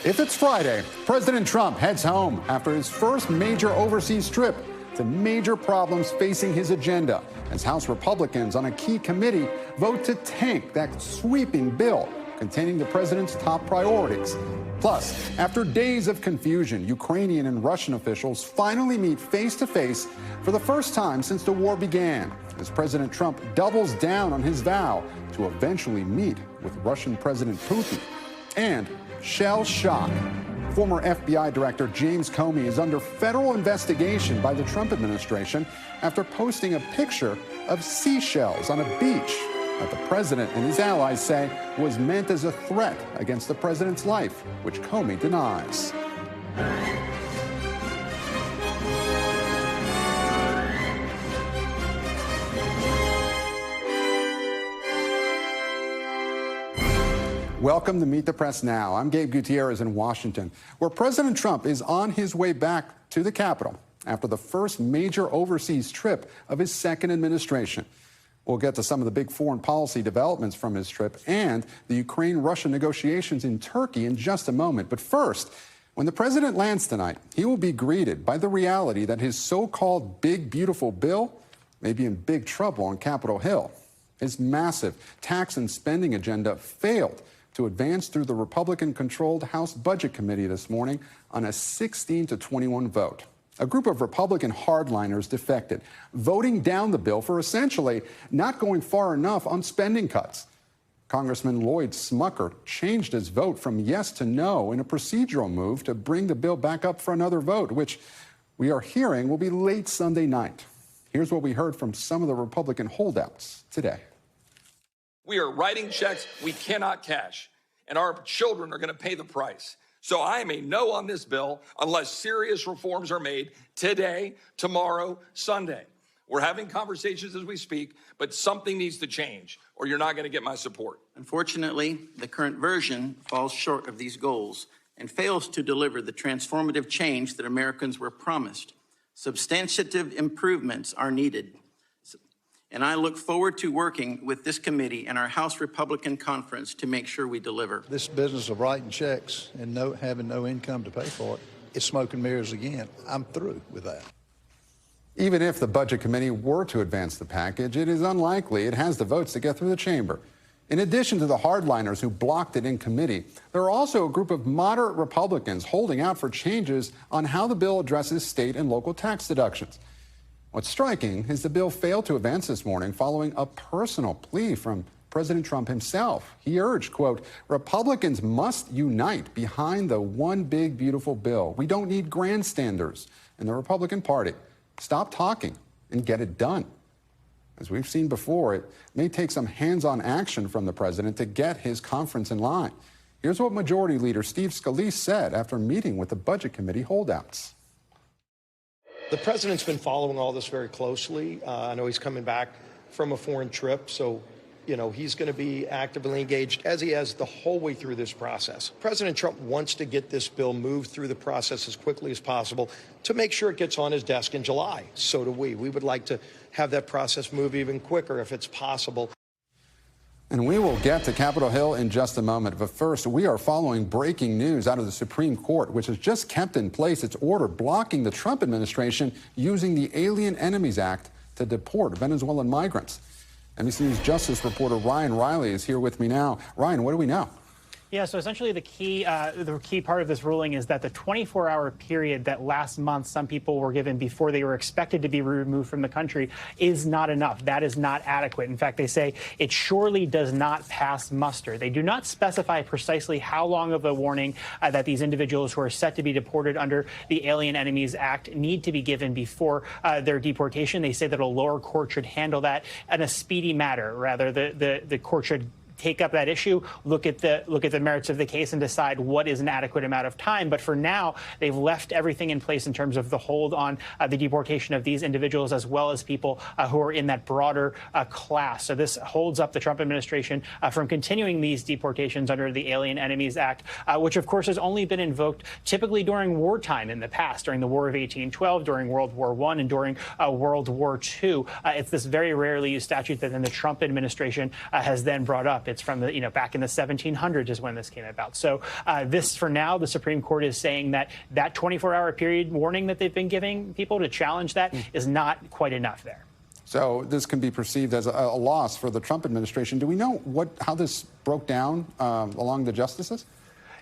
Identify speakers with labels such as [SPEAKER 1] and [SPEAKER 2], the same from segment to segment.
[SPEAKER 1] If it's Friday, President Trump heads home after his first major overseas trip to major problems facing his agenda as House Republicans on a key committee vote to tank that sweeping bill containing the president's top priorities. Plus, after days of confusion, Ukrainian and Russian officials finally meet face-to-face for the first time since the war began, as President Trump doubles down on his vow to eventually meet with Russian President Putin. And shell shock. Former FBI Director James Comey is under federal investigation by the Trump administration after posting a picture of seashells on a beach that the president and his allies say was meant as a threat against the president's life, which Comey denies. Welcome to Meet the Press Now. I'm Gabe Gutierrez in Washington, where President Trump is on his way back to the Capitol after the first major overseas trip of his second administration. We'll get to some of the big foreign policy developments from his trip and the Ukraine-Russia negotiations in Turkey in just a moment. But first, when the president lands tonight, he will be greeted by the reality that his so-called big, beautiful bill may be in big trouble on Capitol Hill. His massive tax and spending agenda failed to advance through the Republican-controlled House Budget Committee this morning on a 16-21 vote. A group of Republican hardliners defected, voting down the bill for essentially not going far enough on spending cuts. Congressman Lloyd Smucker changed his vote from yes to no in a procedural move to bring the bill back up for another vote, which we are hearing will be late Sunday night. Here's what we heard from some of the Republican holdouts today.
[SPEAKER 2] We are writing checks we cannot cash, and our children are going to pay the price. So I am a no on this bill unless serious reforms are made today, tomorrow, Sunday. We're having conversations as we speak, but something needs to change, or you're not going to get my support.
[SPEAKER 3] Unfortunately, the current version falls short of these goals and fails to deliver the transformative change that Americans were promised. Substantive improvements are needed. And I look forward to working with this committee and our House Republican Conference to make sure we deliver.
[SPEAKER 4] This business of writing checks and having no income to pay for it, it's smoke and mirrors again. I'm through with that.
[SPEAKER 1] Even if the Budget Committee were to advance the package, it is unlikely it has the votes to get through the chamber. In addition to the hardliners who blocked it in committee, there are also a group of moderate Republicans holding out for changes on how the bill addresses state and local tax deductions. What's striking is the bill failed to advance this morning following a personal plea from President Trump himself. He urged, quote, Republicans must unite behind the one big, beautiful bill. We don't need grandstanders in the Republican Party. Stop talking and get it done. As we've seen before, it may take some hands-on action from the president to get his conference in line. Here's what Majority Leader Steve Scalise said after meeting with the Budget Committee holdouts.
[SPEAKER 5] The president's been following all this very closely. I know he's coming back from a foreign trip, so, he's going to be actively engaged, as he has the whole way through this process. President Trump wants to get this bill moved through the process as quickly as possible to make sure it gets on his desk in July. So do we. We would like to have that process move even quicker if it's possible.
[SPEAKER 1] And we will get to Capitol Hill in just a moment. But first, we are following breaking news out of the Supreme Court, which has just kept in place its order blocking the Trump administration using the Alien Enemies Act to deport Venezuelan migrants. NBC News Justice reporter Ryan Riley is here with me now. Ryan, what do we know?
[SPEAKER 6] Yeah, so essentially the key part of this ruling is that the 24-hour period that last month some people were given before they were expected to be removed from the country is not enough. That is not adequate. In fact, they say it surely does not pass muster. They do not specify precisely how long of a warning that these individuals who are set to be deported under the Alien Enemies Act need to be given before their deportation. They say that a lower court should handle that in a speedy matter. Rather, the court should take up that issue, look at the merits of the case and decide what is an adequate amount of time. But for now, they've left everything in place in terms of the hold on the deportation of these individuals, as well as people who are in that broader class. So this holds up the Trump administration from continuing these deportations under the Alien Enemies Act, which, of course, has only been invoked typically during wartime in the past, during the War of 1812, during World War I, and during World War II. It's this very rarely used statute that then the Trump administration has then brought up. Trump. It's from the, back in the 1700s is when this came about. So this, for now, the Supreme Court is saying that 24-hour period warning that they've been giving people to challenge that is not quite enough there.
[SPEAKER 1] So this can be perceived as a loss for the Trump administration. Do we know how this broke down along the justices?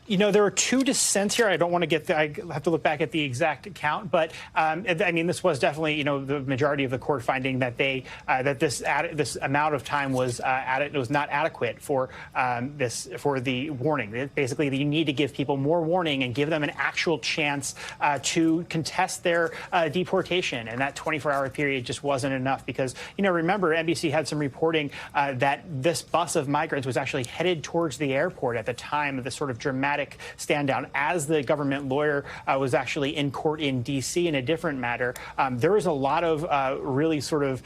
[SPEAKER 6] There are two dissents here. I don't want to get I have to look back at the exact count, but I mean, this was definitely, the majority of the court finding that that this amount of time was not adequate for the warning. Basically, you need to give people more warning and give them an actual chance to contest their deportation, and that 24-hour period just wasn't enough because, remember, NBC had some reporting that this bus of migrants was actually headed towards the airport at the time of this sort of dramatic stand down as the government lawyer was actually in court in D.C. in a different matter. There was a lot of really sort of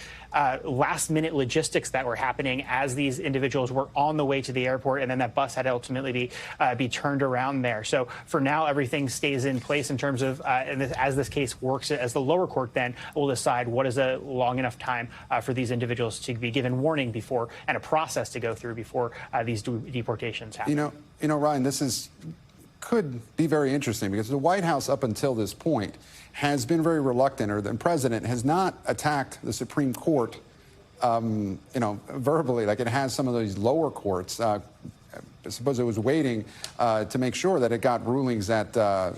[SPEAKER 6] last-minute logistics that were happening as these individuals were on the way to the airport, and then that bus had to ultimately be turned around there. So for now, everything stays in place in terms of, as this case works, as the lower court then will decide what is a long enough time for these individuals to be given warning before, and a process to go through before these deportations happen.
[SPEAKER 1] Ryan, could be very interesting because the White House up until this point has been very reluctant, or the president has not attacked the Supreme Court, verbally, like it has some of these lower courts. I suppose it was waiting to make sure that it got rulings that,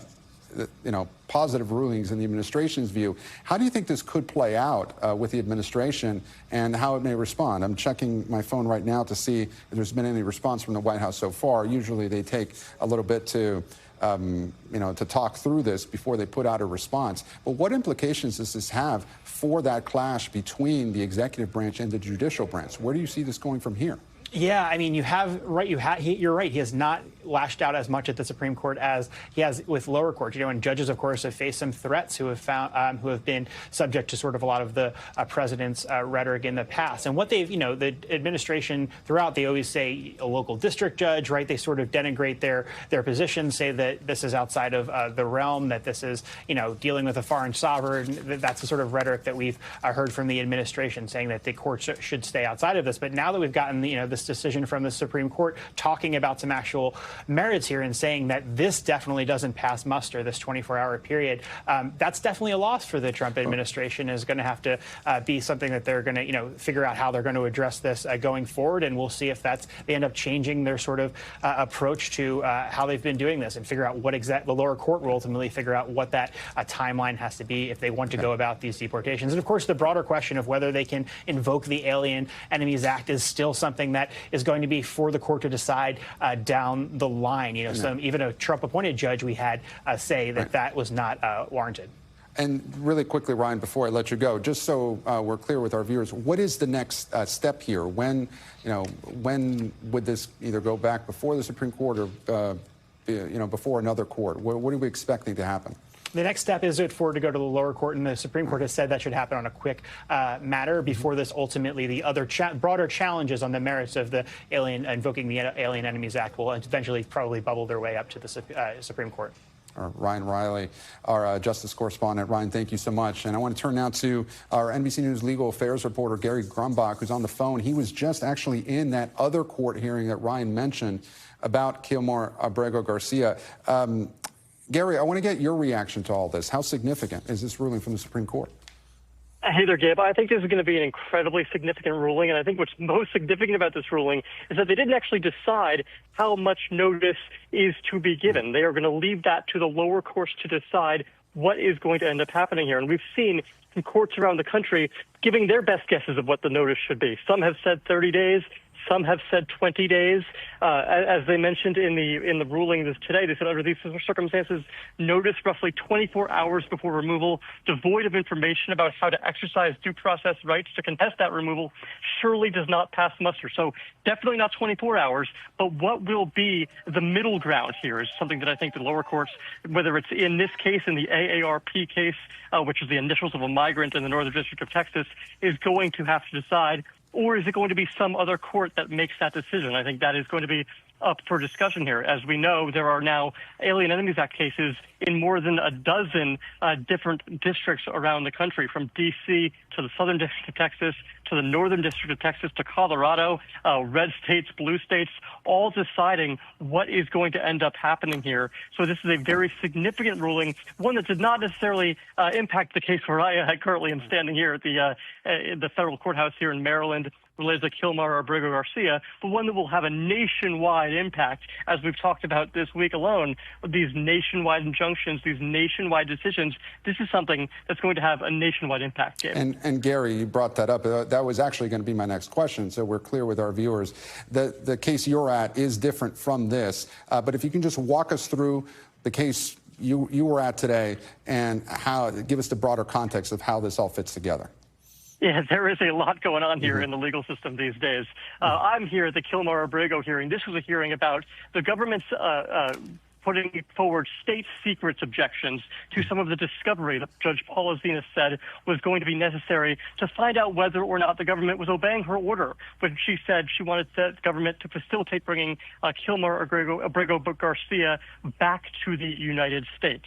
[SPEAKER 1] positive rulings in the administration's view. How do you think this could play out with the administration and how it may respond? I'm checking my phone right now to see if there's been any response from the White House so far. Usually they take a little bit to talk through this before they put out a response. But what implications does this have for that clash between the executive branch and the judicial branch? Where do you see this going from here?
[SPEAKER 6] Yeah, I mean, you're right. He has not lashed out as much at the Supreme Court as he has with lower courts. And judges, of course, have faced some threats who have been subject to sort of a lot of the president's rhetoric in the past. And what they've, the administration throughout, they always say a local district judge, right? They sort of denigrate their position, say that this is outside of the realm, that this is, dealing with a foreign sovereign. That's the sort of rhetoric that we've heard from the administration, saying that the courts should stay outside of this. But now that we've gotten, this decision from the Supreme Court talking about some actual merits here and saying that this definitely doesn't pass muster, this 24-hour period, that's definitely a loss for the Trump administration. Is going to have to be something that they're going to, figure out how they're going to address this going forward. And we'll see if they end up changing their sort of approach to how they've been doing this, and figure out what the lower court will ultimately figure out what that timeline has to be if they want to go about these deportations. And of course, the broader question of whether they can invoke the Alien Enemies Act is still something that is going to be for the court to decide down the line. Even a Trump-appointed judge we had say that was not warranted.
[SPEAKER 1] And really quickly, Ryan, before I let you go, just so we're clear with our viewers, what is the next step here? When would this either go back before the Supreme Court or before another court? What are we expecting to happen?
[SPEAKER 6] The next step is for it to go to the lower court, and the Supreme Court has said that should happen on a quick matter before this ultimately the other broader challenges on the merits of the invoking the Alien Enemies Act will eventually probably bubble their way up to the Supreme Court.
[SPEAKER 1] Ryan Riley, our justice correspondent. Ryan, thank you so much. And I want to turn now to our NBC News legal affairs reporter, Gary Grumbach, who's on the phone. He was just actually in that other court hearing that Ryan mentioned about Kilmore Abrego Garcia. Gary, I want to get your reaction to all this. How significant is this ruling from the Supreme Court?
[SPEAKER 7] Hey there, Gabe. I think this is going to be an incredibly significant ruling, and I think what's most significant about this ruling is that they didn't actually decide how much notice is to be given. They are going to leave that to the lower courts to decide what is going to end up happening here. And we've seen some courts around the country giving their best guesses of what the notice should be. Some have said 30 days. Some have said 20 days. As they mentioned in the ruling today, they said under these circumstances, notice roughly 24 hours before removal, devoid of information about how to exercise due process rights to contest that removal, surely does not pass muster. So definitely not 24 hours. But what will be the middle ground here is something that I think the lower courts, whether it's in this case, in the AARP case, which is the initials of a migrant in the Northern District of Texas, is going to have to decide. Or is it going to be some other court that makes that decision? I think that is going to be up for discussion here. As we know, there are now Alien Enemies Act cases in more than a dozen different districts around the country, from D.C. to the Southern District of Texas, to the Northern District of Texas, to Colorado, red states, blue states, all deciding what is going to end up happening here. So this is a very significant ruling, one that did not necessarily impact the case where I currently am standing here at the federal courthouse here in Maryland, related to Kilmar Abrego Garcia, but one that will have a nationwide impact, as we've talked about this week alone. These nationwide injunctions, these nationwide decisions, this is something that's going to have a nationwide impact, Gabe.
[SPEAKER 1] And Gary, you brought that up. That was actually going to be my next question, so we're clear with our viewers. The case you're at is different from this, but if you can just walk us through the case you were at today and give us the broader context of how this all fits together.
[SPEAKER 7] Yeah, there is a lot going on here in the legal system these days. I'm here at the Kilmar Abrego hearing. This was a hearing about the government's putting forward state secrets objections to some of the discovery that Judge Paula Zenas said was going to be necessary to find out whether or not the government was obeying her order. But she said she wanted the government to facilitate bringing Kilmar Abrego Garcia back to the United States.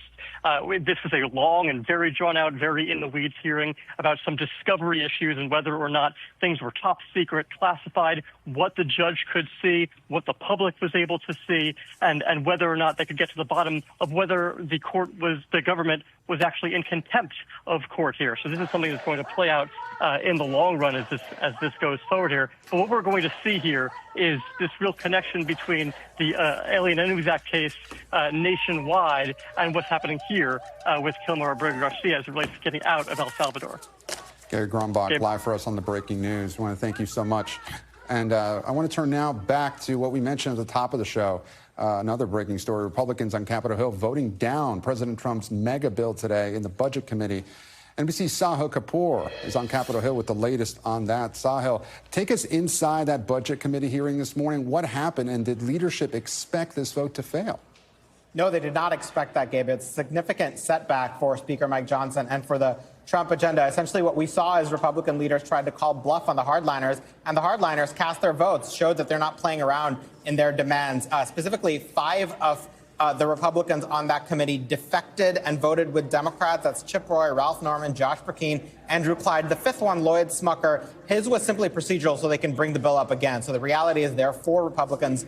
[SPEAKER 7] This is a long and very drawn-out, very in-the-weeds hearing about some discovery issues and whether or not things were top secret, classified, what the judge could see, what the public was able to see, and whether or not they could get to the bottom of whether the government was actually in contempt of court here. So this is something that's going to play out in the long run as this goes forward here. But what we're going to see here is this real connection between the Alien Enemies Act case nationwide and what's happening here with Kilmar Abrego Garcia as it relates to getting out of El Salvador.
[SPEAKER 1] Gary Grumbach, live for us on the breaking news. I want to thank you so much. And I want to turn now back to what we mentioned at the top of the show. Another breaking story, Republicans on Capitol Hill voting down President Trump's mega bill today in the Budget Committee. NBC's Sahil Kapoor is on Capitol Hill with the latest on that. Sahil, take us inside that Budget Committee hearing this morning. What happened, and did leadership expect this vote to fail?
[SPEAKER 8] No, they did not expect that, Gabe. It's a significant setback for Speaker Mike Johnson and for the Trump agenda. Essentially, what we saw is Republican leaders tried to call bluff on the hardliners, and the hardliners cast their votes, showed that they're not playing around in their demands. Specifically, 5 of the Republicans on that committee defected and voted with Democrats. That's Chip Roy, Ralph Norman, Josh Brecheen, Andrew Clyde. The 5th one, Lloyd Smucker, his was simply procedural so they can bring the bill up again. So the reality is there are 4 Republicans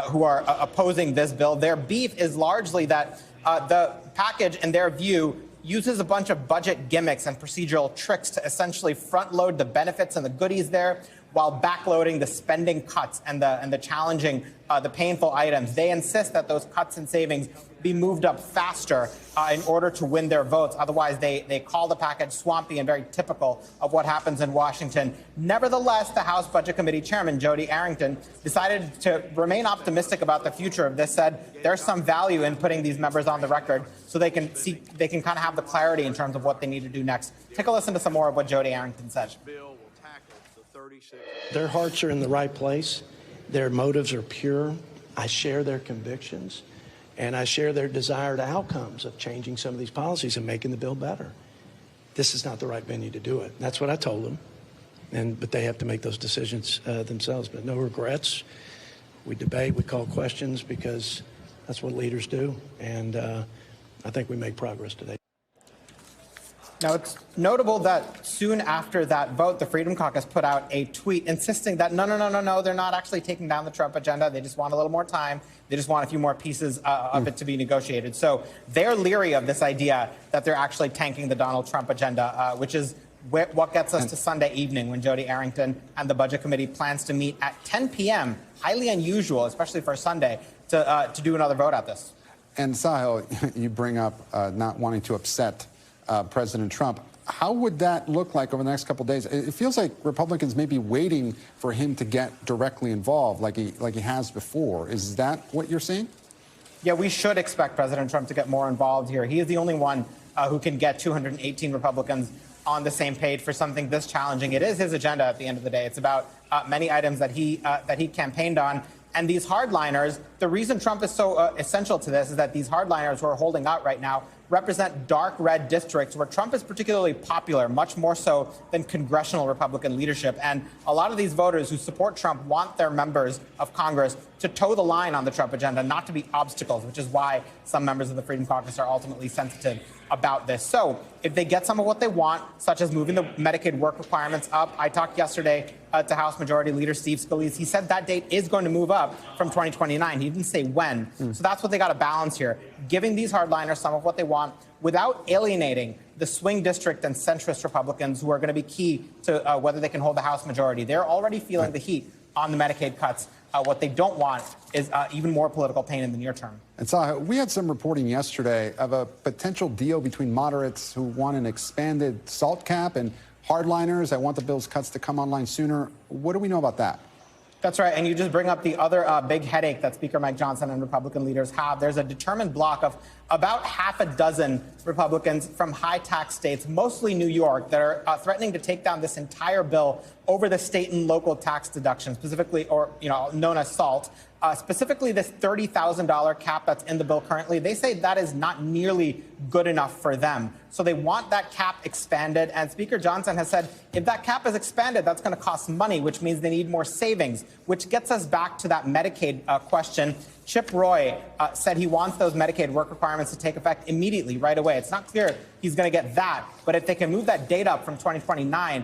[SPEAKER 8] who are opposing this bill. Their beef is largely that the package, in their view, uses a bunch of budget gimmicks and procedural tricks to essentially front-load the benefits and the goodies there while backloading the spending cuts and the challenging, the painful items. They insist that those cuts and savings be moved up faster in order to win their votes. Otherwise, they call the package swampy and very typical of what happens in Washington. Nevertheless, the House Budget Committee Chairman, Jody Arrington, decided to remain optimistic about the future of this, said there's some value in putting these members on the record so they can kind of have the clarity in terms of what they need to do next. Take a listen to some more of what Jody Arrington said.
[SPEAKER 9] Their hearts are in the right place. Their motives are pure. I share their convictions, and I share their desired outcomes of changing some of these policies and making the bill better. This is not the right venue to do it. That's what I told them, but they have to make those decisions themselves. But no regrets. We debate, we call questions, because that's what leaders do, and I think we make progress today.
[SPEAKER 8] Now, it's notable that soon after that vote, the Freedom Caucus put out a tweet insisting that no, they're not actually taking down the Trump agenda. They just want a little more time. They just want a few more pieces of it to be negotiated. So they're leery of this idea that they're actually tanking the Donald Trump agenda, which is what gets us to Sunday evening when Jody Arrington and the Budget Committee plans to meet at 10 p.m., highly unusual, especially for Sunday, to do another vote at this.
[SPEAKER 1] And Sahil, you bring up not wanting to upset President Trump. How would that look like over the next couple of days? It feels like Republicans may be waiting for him to get directly involved like he has before. Is that what you're seeing?
[SPEAKER 8] Yeah, we should expect President Trump to get more involved here. He is the only one who can get 218 Republicans on the same page for something this challenging. It is his agenda at the end of the day. It's about many items that he campaigned on. And these hardliners, the reason Trump is so essential to this is that these hardliners who are holding out right now represent dark red districts where Trump is particularly popular, much more so than congressional Republican leadership. And a lot of these voters who support Trump want their members of Congress to toe the line on the Trump agenda, not to be obstacles, which is why some members of the Freedom Caucus are ultimately sensitive about this. So if they get some of what they want, such as moving the Medicaid work requirements up, I talked yesterday to House Majority Leader Steve Scalise. He said that date is going to move up from 2029. He didn't say when. So that's what they got to balance here, giving these hardliners some of what they want without alienating the swing district and centrist Republicans who are going to be key to whether they can hold the House majority. They're already feeling the heat on the Medicaid cuts. What they don't want is even more political pain in the near term.
[SPEAKER 1] And so we had some reporting yesterday of a potential deal between moderates who want an expanded SALT cap and hardliners that want the bill's cuts to come online sooner. What do we know about that?
[SPEAKER 8] That's right. And you just bring up the other big headache that Speaker Mike Johnson and Republican leaders have. There's a determined bloc of about half a dozen Republicans from high tax states, mostly New York, that are threatening to take down this entire bill over the state and local tax deduction, specifically, or known as SALT. Specifically, this $30,000 cap that's in the bill currently, they say that is not nearly good enough for them. So they want that cap expanded. And Speaker Johnson has said if that cap is expanded, that's going to cost money, which means they need more savings, which gets us back to that Medicaid question. Chip Roy said he wants those Medicaid work requirements to take effect immediately, right away. It's not clear he's going to get that. But if they can move that date up from 2029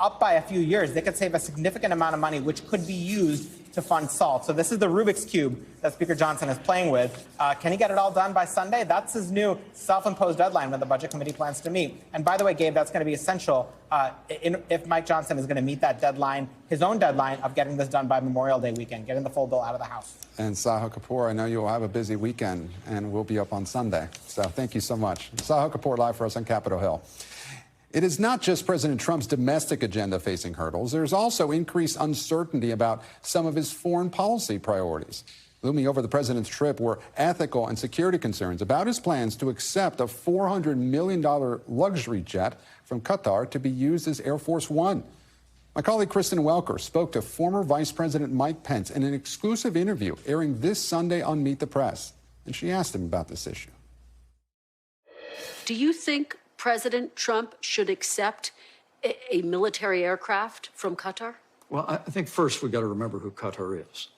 [SPEAKER 8] up by a few years, they could save a significant amount of money, which could be used to fund SALT. So this is the Rubik's Cube that Speaker Johnson is playing with. Can he get it all done by Sunday? That's his new self-imposed deadline when the Budget Committee plans to meet. And by the way, Gabe, that's going to be essential if Mike Johnson is going to meet that deadline, his own deadline of getting this done by Memorial Day weekend, getting the full bill out of the House.
[SPEAKER 1] And Sahil Kapoor, I know you'll have a busy weekend, and we'll be up on Sunday. So thank you so much. Sahil Kapoor live for us on Capitol Hill. It is not just President Trump's domestic agenda facing hurdles. There's also increased uncertainty about some of his foreign policy priorities. Looming over the president's trip were ethical and security concerns about his plans to accept a $400 million luxury jet from Qatar to be used as Air Force One. My colleague Kristen Welker spoke to former Vice President Mike Pence in an exclusive interview airing this Sunday on Meet the Press. And she asked him about this issue.
[SPEAKER 10] Do you think President Trump should accept a military aircraft from Qatar?
[SPEAKER 11] Well, I think first we've got to remember who Qatar is.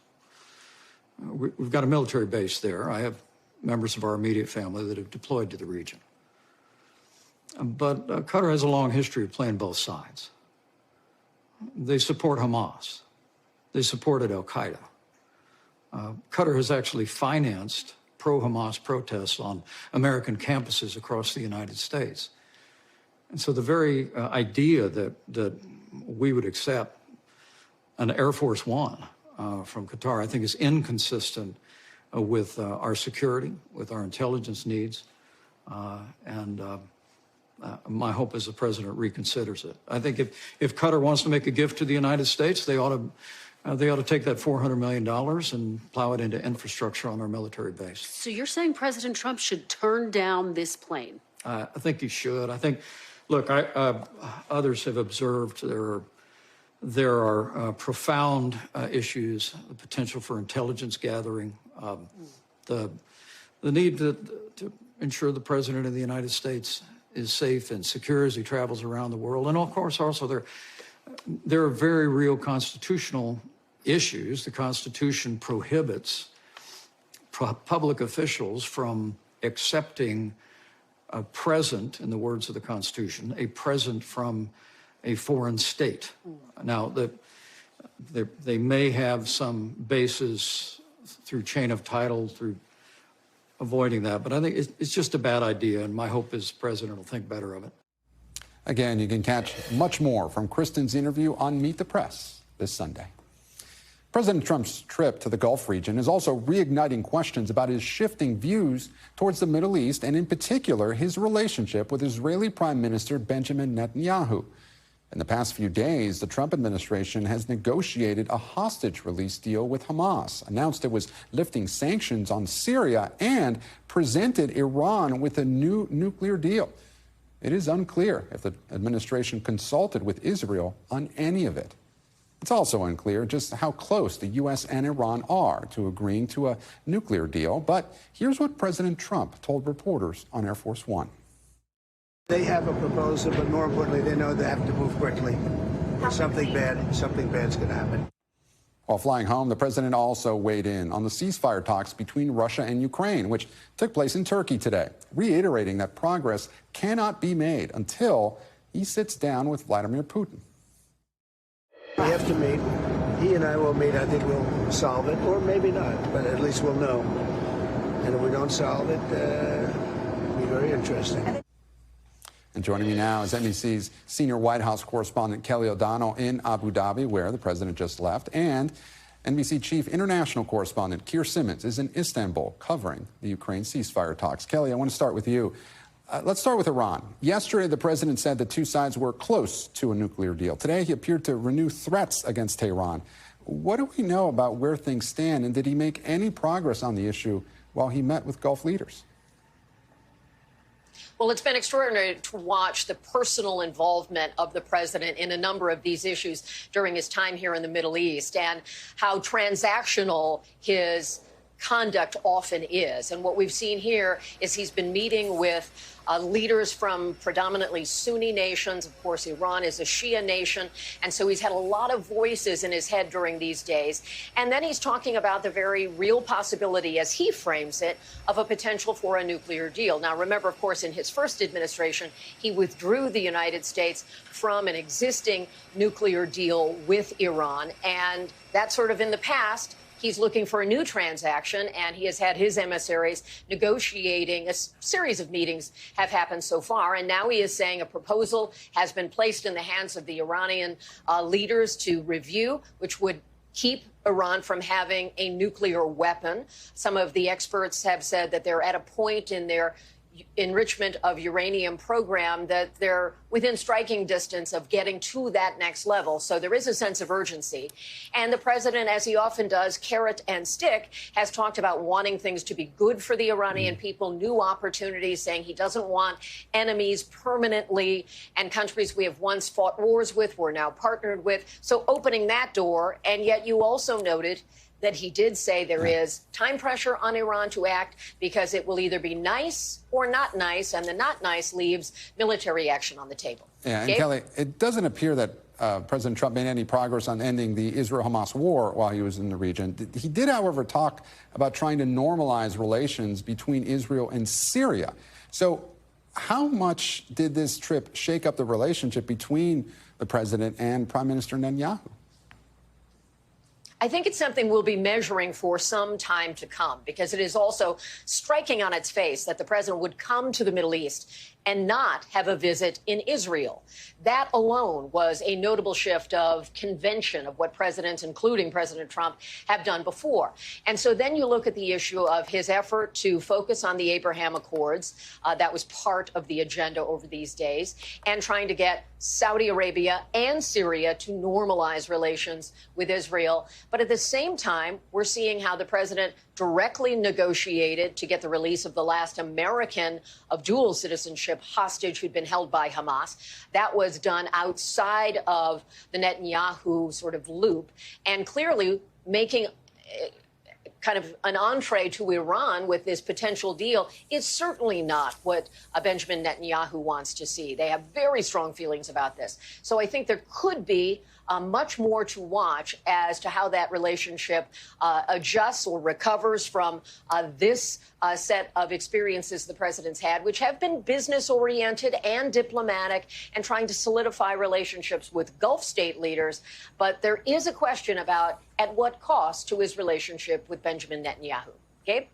[SPEAKER 11] We've got a military base there. I have members of our immediate family that have deployed to the region. But Qatar has a long history of playing both sides. They support Hamas. They supported al-Qaeda. Qatar has actually financed pro-Hamas protests on American campuses across the United States. And so the very idea that we would accept an Air Force One from Qatar, I think, is inconsistent with our security, with our intelligence needs, and my hope is the president reconsiders it. I think if Qatar wants to make a gift to the United States, they ought to take that $400 million and plow it into infrastructure on our military base.
[SPEAKER 10] So you're saying President Trump should turn down this plane?
[SPEAKER 11] I think he should. I think, look, others have observed there are profound issues, the potential for intelligence gathering, the need to ensure the president of the United States is safe and secure as he travels around the world. And of course, also there are very real constitutional issues. The Constitution prohibits public officials from accepting a present, in the words of the Constitution, a present from a foreign state. Now, they may have some basis through chain of title, through avoiding that, but I think it's just a bad idea, and my hope is the president will think better of it.
[SPEAKER 1] Again, you can catch much more from Kristen's interview on Meet the Press this Sunday. President Trump's trip to the Gulf region is also reigniting questions about his shifting views towards the Middle East, and in particular, his relationship with Israeli Prime Minister Benjamin Netanyahu. In the past few days, the Trump administration has negotiated a hostage release deal with Hamas, announced it was lifting sanctions on Syria, and presented Iran with a new nuclear deal. It is unclear if the administration consulted with Israel on any of it. It's also unclear just how close the U.S. and Iran are to agreeing to a nuclear deal. But here's what President Trump told reporters on Air Force One.
[SPEAKER 12] They have a proposal, but more importantly, they know they have to move quickly. Something bad's going to happen.
[SPEAKER 1] While flying home, the president also weighed in on the ceasefire talks between Russia and Ukraine, which took place in Turkey today, reiterating that progress cannot be made until he sits down with Vladimir Putin.
[SPEAKER 12] We have to meet. He and I will meet. I think we'll solve it, or maybe not, but at least we'll know. And if we don't solve it, it'll be very interesting.
[SPEAKER 1] And joining me now is NBC's senior White House correspondent Kelly O'Donnell in Abu Dhabi, where the president just left, and NBC chief international correspondent Keir Simmons is in Istanbul covering the Ukraine ceasefire talks. Kelly, I want to start with you. Let's start with Iran. Yesterday, the president said the two sides were close to a nuclear deal. Today, he appeared to renew threats against Tehran. What do we know about where things stand, and did he make any progress on the issue while he met with Gulf leaders?
[SPEAKER 10] Well, it's been extraordinary to watch the personal involvement of the president in a number of these issues during his time here in the Middle East, and how transactional his conduct often is. And what we've seen here is he's been meeting with leaders from predominantly Sunni nations. Of course, Iran is a Shia nation. And so he's had a lot of voices in his head during these days. And then he's talking about the very real possibility, as he frames it, of a potential for a nuclear deal. Now, remember, of course, in his first administration, he withdrew the United States from an existing nuclear deal with Iran. And that's sort of in the past. He's looking for a new transaction, and he has had his emissaries negotiating. A series of meetings have happened so far, and now he is saying a proposal has been placed in the hands of the Iranian leaders to review, which would keep Iran from having a nuclear weapon. Some of the experts have said that they're at a point in their enrichment of uranium program that they're within striking distance of getting to that next level. So there is a sense of urgency. And the president, as he often does, carrot and stick, has talked about wanting things to be good for the Iranian people, new opportunities, saying he doesn't want enemies permanently, and countries we have once fought wars with, we're now partnered with. So opening that door. And yet you also noted that he did say there is time pressure on Iran to act because it will either be nice or not nice, and the not nice leaves military action on the table.
[SPEAKER 1] Yeah, and Kelly, it doesn't appear that President Trump made any progress on ending the Israel-Hamas war while he was in the region. He did, however, talk about trying to normalize relations between Israel and Syria. So how much did this trip shake up the relationship between the president and Prime Minister Netanyahu?
[SPEAKER 10] I think it's something we'll be measuring for some time to come, because it is also striking on its face that the president would come to the Middle East and not have a visit in Israel. That alone was a notable shift of convention of what presidents, including President Trump, have done before. And so then you look at the issue of his effort to focus on the Abraham Accords. That was part of the agenda over these days, and trying to get Saudi Arabia and Syria to normalize relations with Israel. But at the same time, we're seeing how the president directly negotiated to get the release of the last American of dual citizenship hostage who'd been held by Hamas. That was done outside of the Netanyahu sort of loop, and clearly making kind of an entree to Iran with this potential deal is certainly not what Benjamin Netanyahu wants to see. They have very strong feelings about this. So I think there could be much more to watch as to how that relationship adjusts or recovers from this set of experiences the president's had, which have been business-oriented and diplomatic, and trying to solidify relationships with Gulf state leaders. But there is a question about at what cost to his relationship with Benjamin Netanyahu. Gabe?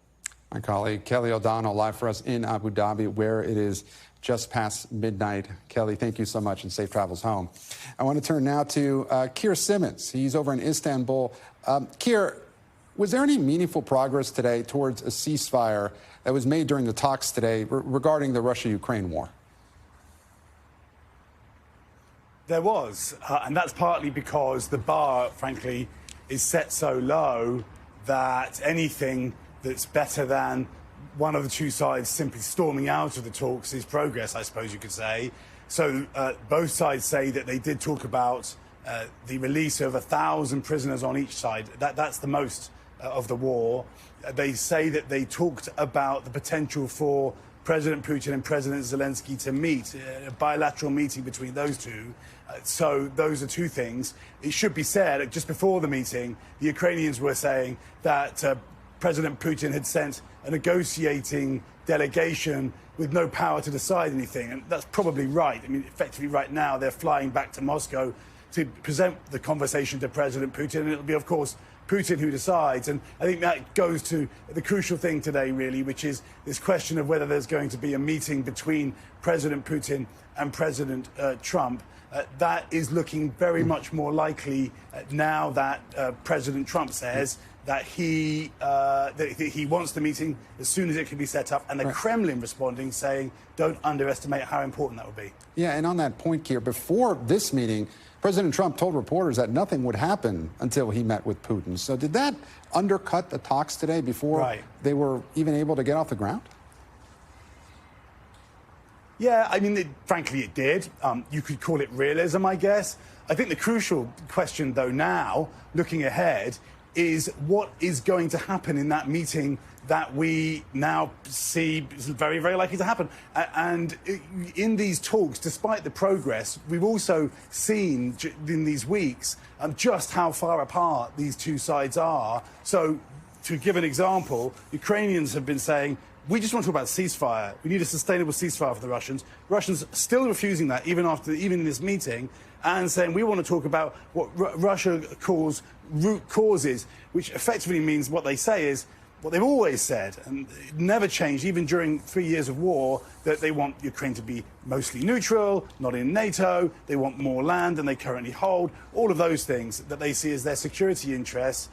[SPEAKER 1] My colleague Kelly O'Donnell, live for us in Abu Dhabi, where it is just past midnight. Kelly, thank you so much, and safe travels home. I want to turn now to Keir Simmons. He's over in Istanbul. Keir, was there any meaningful progress today towards a ceasefire that was made during the talks today regarding the Russia-Ukraine war?
[SPEAKER 13] There was, and that's partly because the bar, frankly, is set so low that anything that's better than one of the two sides simply storming out of the talks is progress, I suppose you could say. So both sides say that they did talk about the release of 1,000 prisoners on each side. That's the most of the war. They say that they talked about the potential for President Putin and President Zelensky to meet, a bilateral meeting between those two. So those are two things. It should be said that just before the meeting, the Ukrainians were saying that President Putin had sent a negotiating delegation with no power to decide anything. And that's probably right. I mean, effectively right now, they're flying back to Moscow to present the conversation to President Putin. And it'll be, of course, Putin who decides. And I think that goes to the crucial thing today, really, which is this question of whether there's going to be a meeting between President Putin and President Trump. That is looking very much more likely now that President Trump says that he wants the meeting as soon as it can be set up, and the Kremlin responding saying, don't underestimate how important that will be.
[SPEAKER 1] Yeah, and on that point, Keir, before this meeting, President Trump told reporters that nothing would happen until he met with Putin. So did that undercut the talks today before they were even able to get off the ground?
[SPEAKER 13] Yeah, I mean, frankly, it did. You could call it realism, I guess. I think the crucial question, though, now, looking ahead, is what is going to happen in that meeting that we now see is very, very likely to happen. And in these talks, despite the progress, we've also seen in these weeks just how far apart these two sides are. So, to give an example, Ukrainians have been saying, we just want to talk about ceasefire. We need a sustainable ceasefire for the Russians. Russians still refusing that, even in this meeting, and saying we want to talk about what Russia calls root causes, which effectively means what they say is what they've always said, and it never changed, even during 3 years of war, that they want Ukraine to be mostly neutral, not in NATO, they want more land than they currently hold, all of those things that they see as their security interests.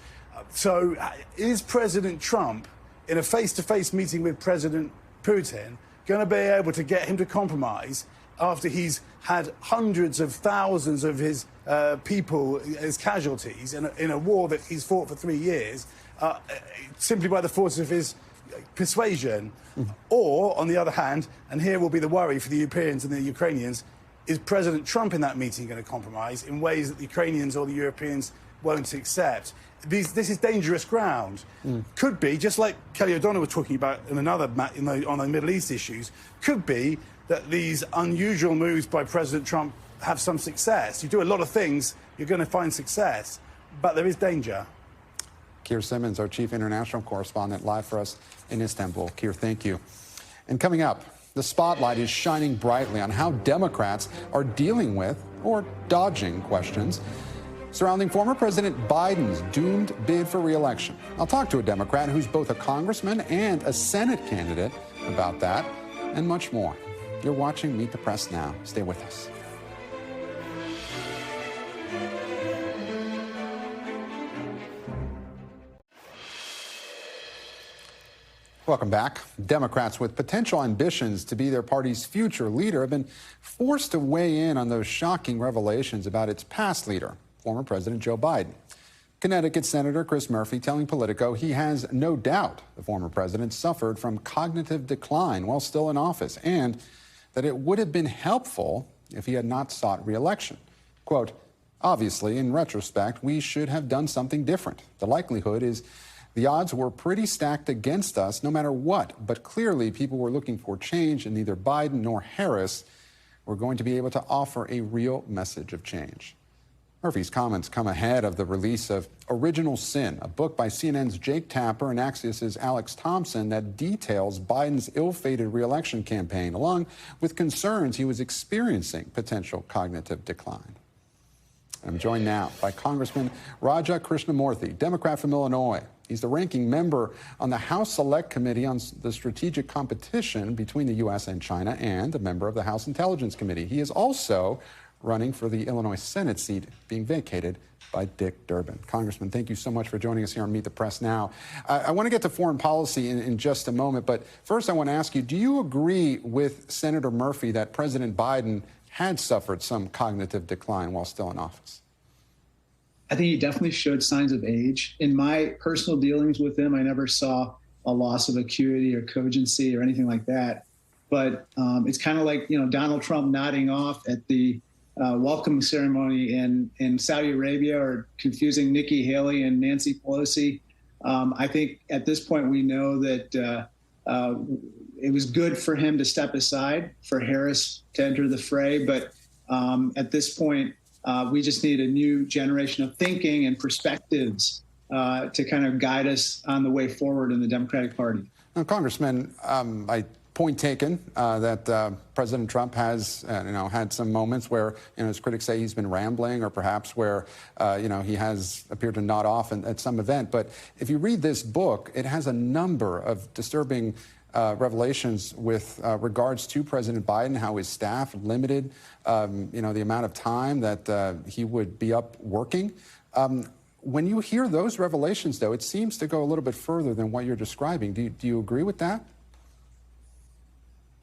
[SPEAKER 13] So is President Trump, in a face-to-face meeting with President Putin, going to be able to get him to compromise after he's had hundreds of thousands of his people as casualties in a war that he's fought for 3 years, simply by the force of his persuasion? Or, on the other hand, and here will be the worry for the Europeans and the Ukrainians, is President Trump in that meeting going to compromise in ways that the Ukrainians or the Europeans won't accept? This is dangerous ground. Could be, just like Kelly O'Donnell was talking about in another on the Middle East issues, could be that these unusual moves by President Trump have some success. You do a lot of things, you're going to find success, but there is danger.
[SPEAKER 1] Keir Simmons, our chief international correspondent, live for us in Istanbul. Keir, thank you. And coming up, the spotlight is shining brightly on how Democrats are dealing with or dodging questions surrounding former President Biden's doomed bid for re-election. I'll talk to a Democrat who's both a congressman and a Senate candidate about that and much more. You're watching Meet the Press Now. Stay with us. Welcome back. Democrats with potential ambitions to be their party's future leader have been forced to weigh in on those shocking revelations about its past leader, former President Joe Biden. Connecticut Senator Chris Murphy telling Politico he has no doubt the former president suffered from cognitive decline while still in office and that it would have been helpful if he had not sought re-election. Quote, obviously, in retrospect, we should have done something different. The likelihood is the odds were pretty stacked against us no matter what, but clearly people were looking for change, and neither Biden nor Harris were going to be able to offer a real message of change. Murphy's comments come ahead of the release of Original Sin, a book by CNN's Jake Tapper and Axios's Alex Thompson that details Biden's ill-fated re-election campaign, along with concerns he was experiencing potential cognitive decline. I'm joined now by Congressman Raja Krishnamoorthi, Democrat from Illinois. He's the ranking member on the House Select Committee on the Strategic Competition between the U.S. and China and a member of the House Intelligence Committee. He is also running for the Illinois Senate seat being vacated by Dick Durbin. Congressman, thank you so much for joining us here on Meet the Press Now. I want to get to foreign policy in just a moment, but first I want to ask you, do you agree with Senator Murphy that President Biden had suffered some cognitive decline while still in office?
[SPEAKER 14] I think he definitely showed signs of age. In my personal dealings with him, I never saw a loss of acuity or cogency or anything like that. But it's kind of like, Donald Trump nodding off at the welcome ceremony in Saudi Arabia or confusing Nikki Haley and Nancy Pelosi. I think at this point we know that it was good for him to step aside, for Harris to enter the fray. But at this point, we just need a new generation of thinking and perspectives to kind of guide us on the way forward in the Democratic Party.
[SPEAKER 1] Now, Congressman, point taken that President Trump has, had some moments where, his critics say he's been rambling, or perhaps where, he has appeared to nod off at some event. But if you read this book, it has a number of disturbing revelations with regards to President Biden, how his staff limited, the amount of time that he would be up working. When you hear those revelations, though, it seems to go a little bit further than what you're describing. Do you agree with that?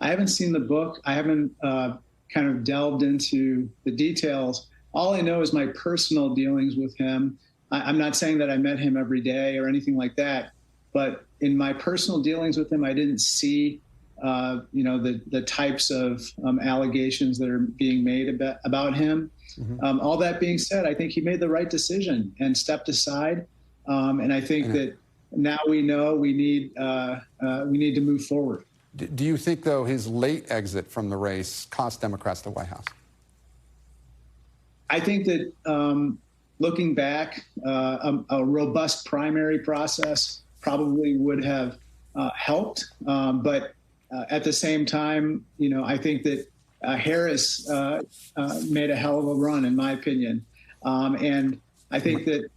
[SPEAKER 14] I haven't seen the book. I haven't kind of delved into the details. All I know is my personal dealings with him. I'm not saying that I met him every day or anything like that, but in my personal dealings with him, I didn't see, the types of allegations that are being made about him. Mm-hmm. All that being said, I think he made the right decision and stepped aside. And I think that now we know we need to move forward.
[SPEAKER 1] Do you think, though, his late exit from the race cost Democrats the White House?
[SPEAKER 14] I think that looking back, a robust primary process probably would have helped. But at the same time, I think that Harris made a hell of a run, in my opinion. And I think that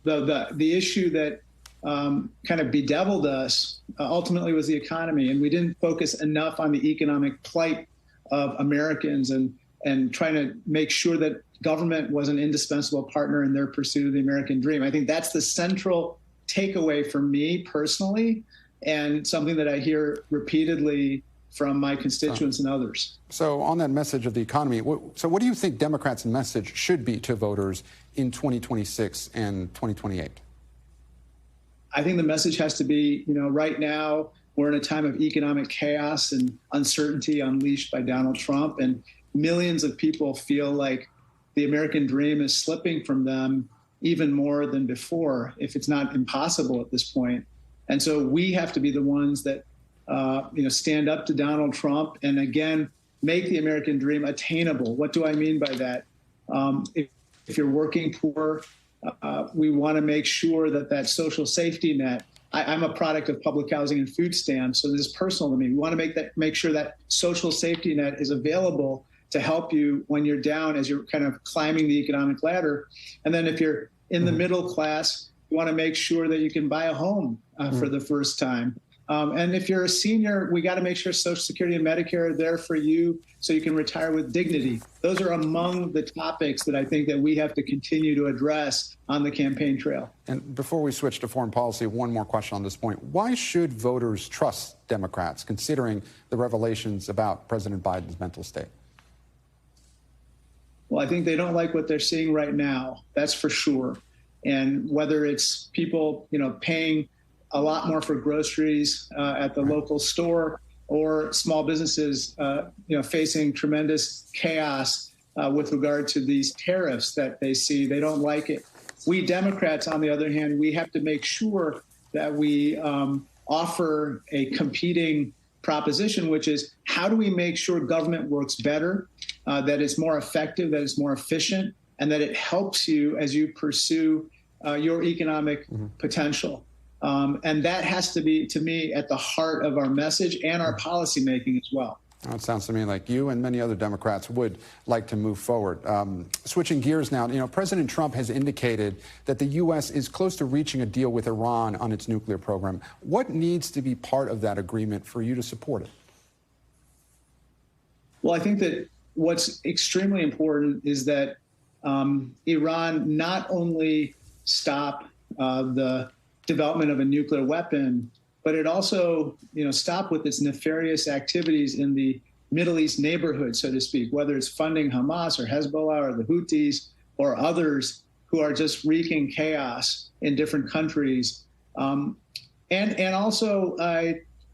[SPEAKER 14] the issue that kind of bedeviled us ultimately was the economy, and we didn't focus enough on the economic plight of Americans and trying to make sure that government was an indispensable partner in their pursuit of the American dream. I think that's the central takeaway for me personally, and something that I hear repeatedly from my constituents and others.
[SPEAKER 1] So on that message of the economy, what do you think Democrats' message should be to voters in 2026 and 2028?
[SPEAKER 14] I think the message has to be, right now we're in a time of economic chaos and uncertainty unleashed by Donald Trump, and millions of people feel like the American dream is slipping from them even more than before, if it's not impossible at this point. And so we have to be the ones that, stand up to Donald Trump and, again, make the American dream attainable. What do I mean by that? If you're working poor, we want to make sure that social safety net. I'm a product of public housing and food stamps, so this is personal to me. We want to make sure that social safety net is available to help you when you're down as you're kind of climbing the economic ladder. And then if you're in the middle class, you want to make sure that you can buy a home for the first time. And if you're a senior, we got to make sure Social Security and Medicare are there for you so you can retire with dignity. Those are among the topics that I think that we have to continue to address on the campaign trail.
[SPEAKER 1] And before we switch to foreign policy, one more question on this point. Why should voters trust Democrats, considering the revelations about President Biden's mental state?
[SPEAKER 14] Well, I think they don't like what they're seeing right now. That's for sure. And whether it's people, paying a lot more for groceries at the local store, or small businesses, facing tremendous chaos with regard to these tariffs that they see. They don't like it. We Democrats, on the other hand, we have to make sure that we offer a competing proposition, which is how do we make sure government works better, that it's more effective, that it's more efficient, and that it helps you as you pursue your economic potential. And that has to be, to me, at the heart of our message and our policymaking as well.
[SPEAKER 1] It sounds to me like you and many other Democrats would like to move forward. Switching gears now, President Trump has indicated that the U.S. is close to reaching a deal with Iran on its nuclear program. What needs to be part of that agreement for you to support it?
[SPEAKER 14] Well, I think that what's extremely important is that Iran not only stop the development of a nuclear weapon, but it also, stop with its nefarious activities in the Middle East neighborhood, so to speak, whether it's funding Hamas or Hezbollah or the Houthis or others who are just wreaking chaos in different countries. And also,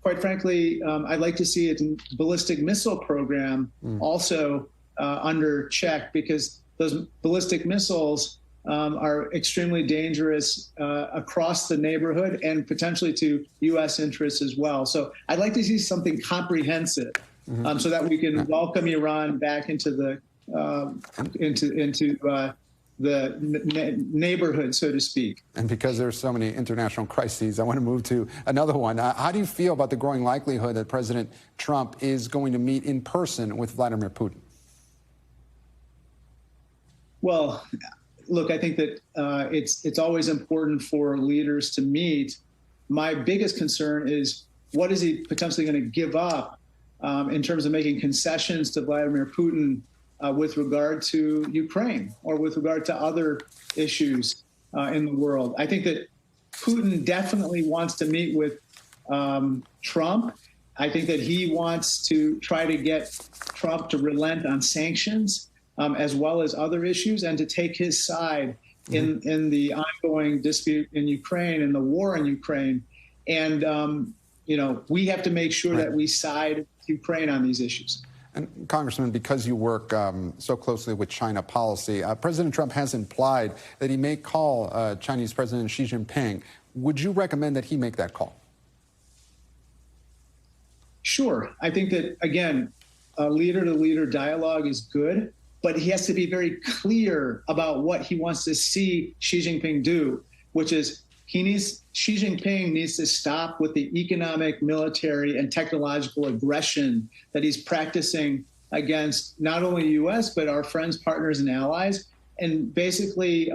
[SPEAKER 14] quite frankly, I'd like to see its ballistic missile program also under check, because those ballistic missiles are extremely dangerous across the neighborhood and potentially to U.S. interests as well. So I'd like to see something comprehensive so that we can welcome Iran back into the neighborhood, so to speak.
[SPEAKER 1] And because there's so many international crises, I want to move to another one. How do you feel about the growing likelihood that President Trump is going to meet in person with Vladimir Putin?
[SPEAKER 14] Well, look, I think that it's always important for leaders to meet. My biggest concern is, what is he potentially going to give up in terms of making concessions to Vladimir Putin with regard to Ukraine or with regard to other issues in the world? I think that Putin definitely wants to meet with Trump. I think that he wants to try to get Trump to relent on sanctions, as well as other issues, and to take his side in the ongoing dispute in Ukraine and the war in Ukraine. And, we have to make sure that we side with Ukraine on these issues.
[SPEAKER 1] And Congressman, because you work so closely with China policy, President Trump has implied that he may call Chinese President Xi Jinping. Would you recommend that he make that call?
[SPEAKER 14] Sure. I think that, again, a leader-to-leader dialogue is good, but he has to be very clear about what he wants to see Xi Jinping do, which is Xi Jinping needs to stop with the economic, military, and technological aggression that he's practicing against not only the U.S., but our friends, partners, and allies. And basically,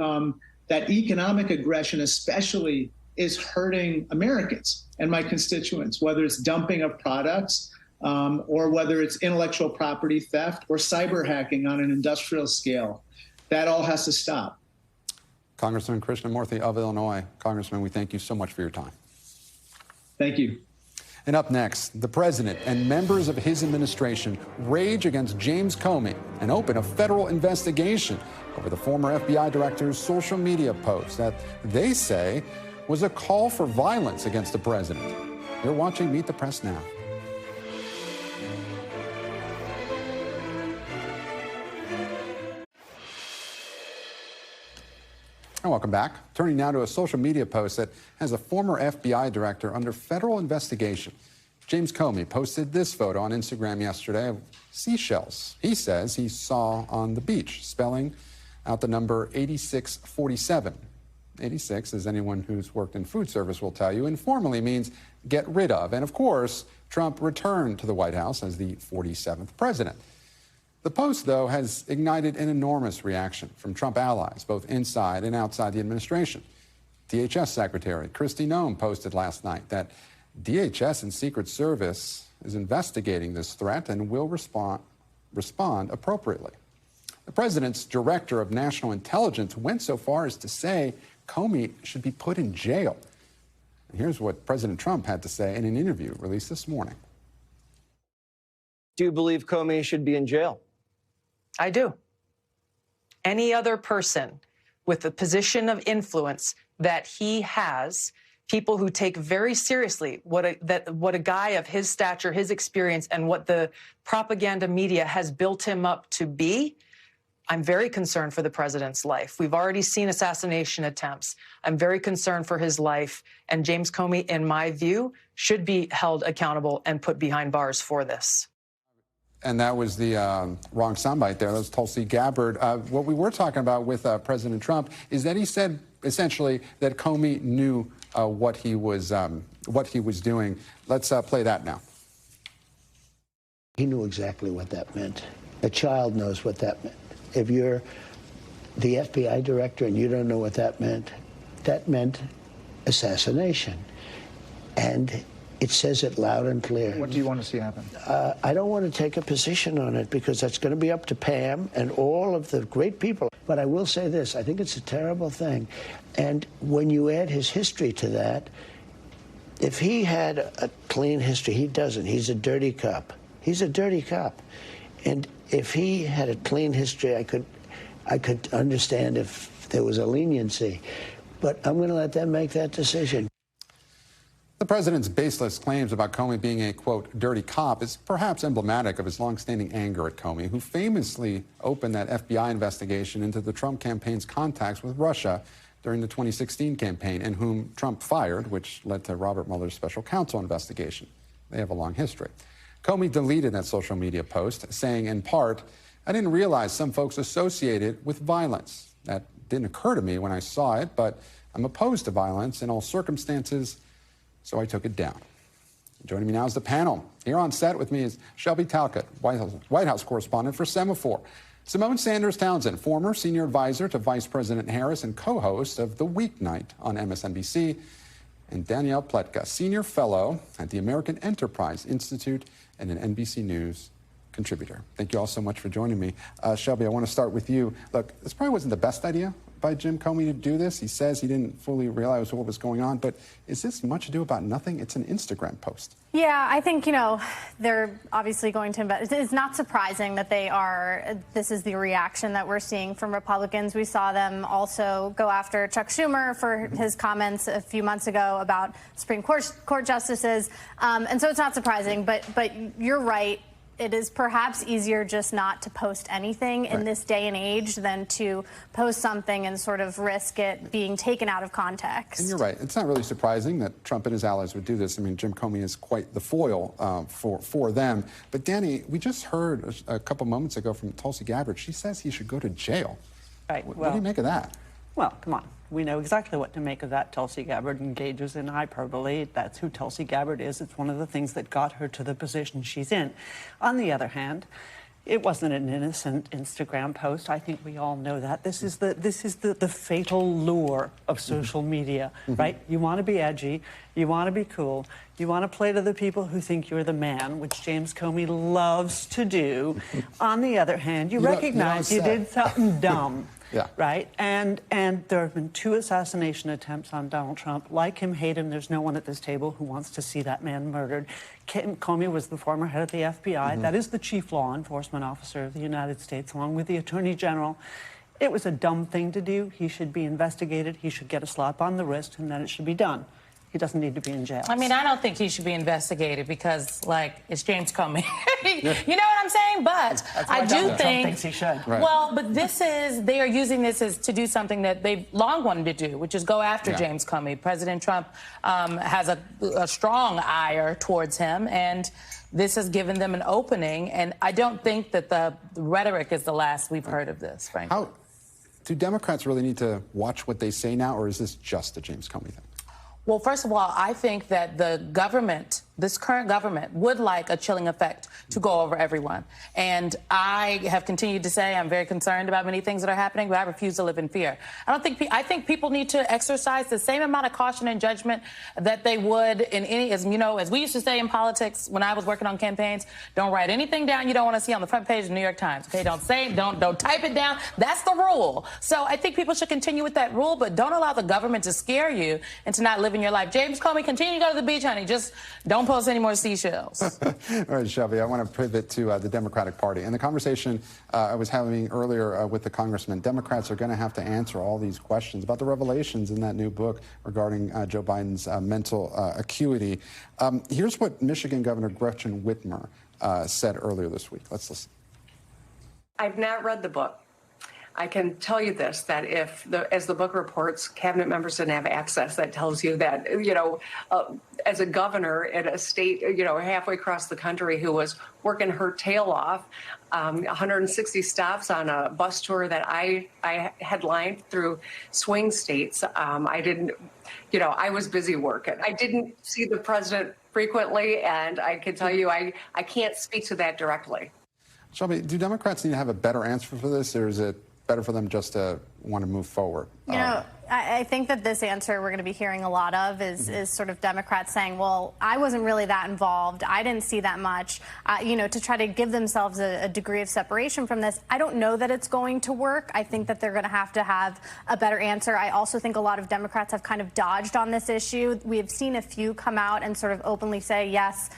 [SPEAKER 14] that economic aggression especially is hurting Americans and my constituents, whether it's dumping of products, or whether it's intellectual property theft or cyber hacking on an industrial scale. That all has to stop.
[SPEAKER 1] Congressman Krishnamoorthi of Illinois. Congressman, we thank you so much for your time.
[SPEAKER 14] Thank you.
[SPEAKER 1] And up next, the president and members of his administration rage against James Comey and open a federal investigation over the former FBI director's social media post that they say was a call for violence against the president. You're watching Meet the Press now. And welcome back. Turning now to a social media post that has a former FBI director under federal investigation. James Comey posted this photo on Instagram yesterday of seashells he says he saw on the beach, spelling out the number 8647. 86, as anyone who's worked in food service will tell you, informally means get rid of. And of course, Trump returned to the White House as the 47th president. The post, though, has ignited an enormous reaction from Trump allies, both inside and outside the administration. DHS Secretary Kristi Noem posted last night that DHS and Secret Service is investigating this threat and will respond appropriately. The president's director of national intelligence went so far as to say Comey should be put in jail. And here's what President Trump had to say in an interview released this morning.
[SPEAKER 15] Do you believe Comey should be in jail?
[SPEAKER 16] I do. Any other person with the position of influence that he has, people who take very seriously what a guy of his stature, his experience, and what the propaganda media has built him up to be, I'm very concerned for the president's life. We've already seen assassination attempts. I'm very concerned for his life. And James Comey, in my view, should be held accountable and put behind bars for this.
[SPEAKER 1] And that was the wrong soundbite there. That was Tulsi Gabbard. What we were talking about with President Trump is that he said essentially that Comey knew what he was doing. Let's play that now.
[SPEAKER 12] He knew exactly what that meant. A child knows what that meant. If you're the FBI director and you don't know what that meant assassination. And it says it loud and clear.
[SPEAKER 17] What do you want to see happen?
[SPEAKER 12] I don't want to take a position on it because that's going to be up to Pam and all of the great people. But I will say this, I think it's a terrible thing. And when you add his history to that, if he had a clean history, he doesn't. He's a dirty cop. He's a dirty cop. And if he had a clean history, I could understand if there was a leniency. But I'm going to let them make that decision.
[SPEAKER 1] The president's baseless claims about Comey being a, quote, dirty cop is perhaps emblematic of his longstanding anger at Comey, who famously opened that FBI investigation into the Trump campaign's contacts with Russia during the 2016 campaign, and whom Trump fired, which led to Robert Mueller's special counsel investigation. They have a long history. Comey deleted that social media post, saying in part, "I didn't realize some folks associated with violence. That didn't occur to me when I saw it, but I'm opposed to violence in all circumstances, so I took it down." Joining me now is the panel. Here on set with me is Shelby Talcott, White House correspondent for Semaphore. Simone Sanders Townsend, former senior advisor to Vice President Harris and co-host of The Weeknight on MSNBC. And Danielle Pletka, senior fellow at the American Enterprise Institute and an NBC News contributor. Thank you all so much for joining me. Shelby, I want to start with you. Look, this probably wasn't the best idea by Jim Comey to do this. He says he didn't fully realize what was going on, but is this much ado about nothing? It's an Instagram post.
[SPEAKER 17] Yeah, I think, they're obviously going to invest. It's not surprising that this is the reaction that we're seeing from Republicans. We saw them also go after Chuck Schumer for his comments a few months ago about Supreme Court justices. And so it's not surprising, but you're right. It is perhaps easier just not to post anything in this day and age than to post something and sort of risk it being taken out of context.
[SPEAKER 1] And you're right. It's not really surprising that Trump and his allies would do this. I mean, Jim Comey is quite the foil for them. But Danny, we just heard a couple moments ago from Tulsi Gabbard. She says he should go to jail.
[SPEAKER 18] Right.
[SPEAKER 1] What do you make of that?
[SPEAKER 18] Well, come on. We know exactly what to make of that. Tulsi Gabbard engages in hyperbole. That's who Tulsi Gabbard is. It's one of the things that got her to the position she's in. On the other hand, it wasn't an innocent Instagram post. I think we all know that. This is the fatal lure of social media, right? You want to be edgy. You want to be cool. You want to play to the people who think you're the man, which James Comey loves to do. On the other hand, you recognize you did something dumb.
[SPEAKER 1] Yeah.
[SPEAKER 18] Right? And there have been 2 assassination attempts on Donald Trump. Like him, hate him, there's no one at this table who wants to see that man murdered. Comey was the former head of the FBI. That is the chief law enforcement officer of the United States, along with the Attorney General. It was a dumb thing to do. He should be investigated. He should get a slap on the wrist, and then it should be done. He doesn't need to be in jail.
[SPEAKER 19] I mean, I don't think he should be investigated because, it's James Comey. You know what I'm saying? But I do think
[SPEAKER 18] Trump thinks he should.
[SPEAKER 1] Right.
[SPEAKER 19] Well, but they are using this to do something that they've long wanted to do, which is go after James Comey. President Trump has a strong ire towards him, and this has given them an opening. And I don't think that the rhetoric is the last we've heard of this, frankly.
[SPEAKER 1] How do Democrats really need to watch what they say now, or is this just a James Comey thing?
[SPEAKER 19] Well, first of all, I think that the government, this current government, would like a chilling effect to go over everyone. And I have continued to say I'm very concerned about many things that are happening, but I refuse to live in fear. I think people need to exercise the same amount of caution and judgment that they would in any, as we used to say in politics when I was working on campaigns, don't write anything down you don't want to see on the front page of the New York Times. Okay, don't type it down. That's the rule. So I think people should continue with that rule, but don't allow the government to scare you into not living your life. James Comey, continue to go to the beach, honey. Just don't post any more seashells.
[SPEAKER 1] All right, Shelby, I want to pivot to the Democratic Party. And the conversation I was having earlier with the congressman, Democrats are going to have to answer all these questions about the revelations in that new book regarding Joe Biden's mental acuity. Here's what Michigan Governor Gretchen Whitmer said earlier this week. Let's listen.
[SPEAKER 20] I've not read the book. I can tell you this, that as the book reports, cabinet members didn't have access. That tells you that, as a governor at a state, halfway across the country who was working her tail off, 160 stops on a bus tour that I headlined through swing states. I didn't, I was busy working. I didn't see the president frequently, and I can tell you I can't speak to that directly.
[SPEAKER 1] Shelby, do Democrats need to have a better answer for this, or is it better for them just to want to move forward?
[SPEAKER 17] I think that this answer we're going to be hearing a lot of is sort of Democrats saying, well, I wasn't really that involved. I didn't see that much, to try to give themselves a degree of separation from this. I don't know that it's going to work. I think that they're going to have a better answer. I also think a lot of Democrats have kind of dodged on this issue. We have seen a few come out and sort of openly say, yes,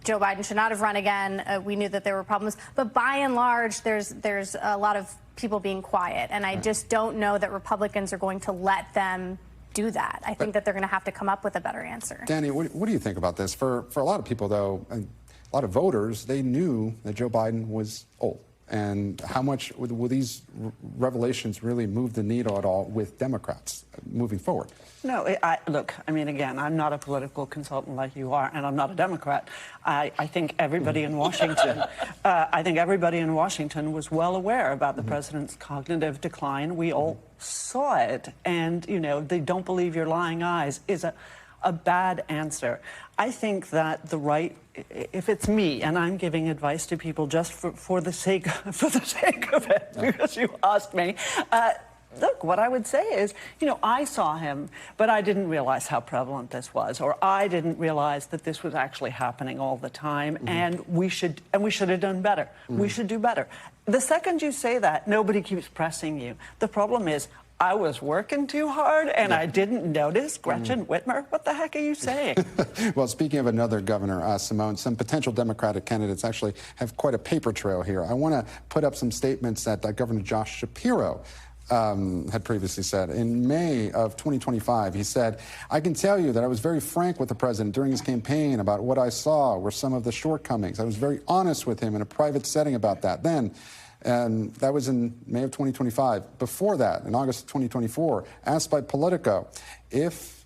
[SPEAKER 17] Joe Biden should not have run again. We knew that there were problems. But by and large, there's a lot of people being quiet. And I just don't know that Republicans are going to let them do that. I think that they're going to have to come up with a better answer.
[SPEAKER 1] Danny, what do you think about this? For a lot of people, though, a lot of voters, they knew that Joe Biden was old. And how much will these revelations really move the needle at all with Democrats moving forward?
[SPEAKER 18] No, look, I mean, again, I'm not a political consultant like you are, and I'm not a Democrat. I think everybody in Washington, was well aware about the president's cognitive decline. We all saw it, and the "don't believe your lying eyes" is a bad answer. I think that the right, if it's me, and I'm giving advice to people just for the sake of it, because you asked me. Look, what I would say is, I saw him, but I didn't realize how prevalent this was, or I didn't realize that this was actually happening all the time, and we should have done better. We should do better. The second you say that, nobody keeps pressing you. The problem is, I was working too hard, and I didn't notice. Gretchen Whitmer, what the heck are you saying?
[SPEAKER 1] Well, speaking of another governor, Simone, some potential Democratic candidates actually have quite a paper trail here. I want to put up some statements that Governor Josh Shapiro had previously said. In May of 2025, he said, "I can tell you that I was very frank with the president during his campaign about what I saw were some of the shortcomings. I was very honest with him in a private setting about that then." And that was in May of 2025. Before that, in August of 2024, asked by Politico if